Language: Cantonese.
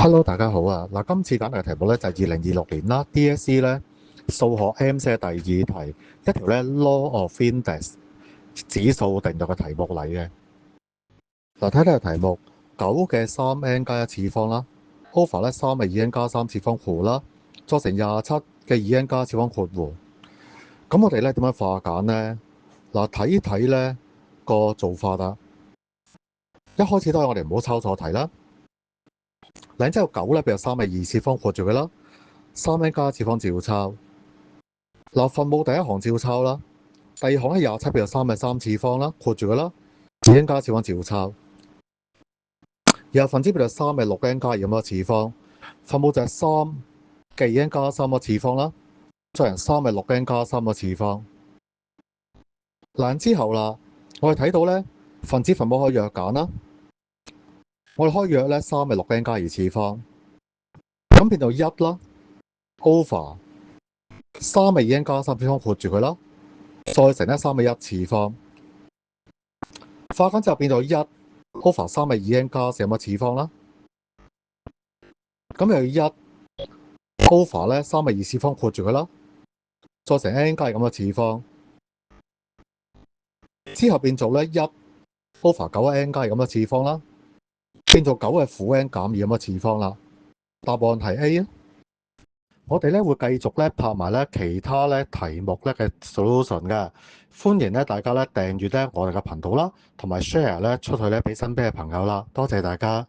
Hello，大家好啊！嗱，今次揀嘅題目咧就係2026年啦，DSE 咧數學 M 第二題，一條咧 Law of Index 指數定律嘅題目嚟嘅。嗱，睇睇個題目，九嘅3n 加1次方啦，over 咧3嘅 2n 加3次方括弧啦，作成27嘅 2n 加次方括弧。咁我哋咧點樣化簡呢？嗱，睇睇咧個做法啊，一開始都係我哋唔好抄錯題啦。然之後9咧，譬如3嘅2次方括住佢啦，3n 加次方照抄。嗱，分母第一行照抄啦，第二行咧27譬如3嘅3次方啦，括住佢啦，2n 加次方照抄。然後分子譬如3嘅6n 加2咁多次方，分母就係3嘅2n 加3個次方啦，再人3嘅6n 加3個次方。嗱，之後啦，我哋睇到咧分子分母可以約簡啦，我哋可以約咧3嘅6n 加2次方，咁變到1啦 ，over 3嘅2n 加3次方括住佢啦，再乘咧3嘅1次方，化簡之後變到1 over 3嘅2n 加4咁嘅次方啦，咁又要1 over 咧3嘅2次方括住佢啦，再乘 n 加咁嘅次方，之後變做咧1 over 9 n 加咁嘅次方啦，變做9嘅負 n 減2咁嘅次方啦。答案係 A 啊！我哋咧會繼續咧拍埋咧其他咧題目咧嘅 solution 嘅，歡迎咧大家咧訂閱咧我哋嘅頻道啦，同埋 share 咧出去咧俾身邊嘅朋友啦，多謝大家。